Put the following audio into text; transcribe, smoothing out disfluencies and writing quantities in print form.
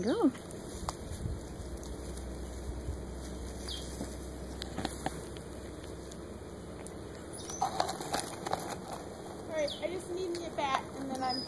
Go. Alright, I just need me a bat and then I'm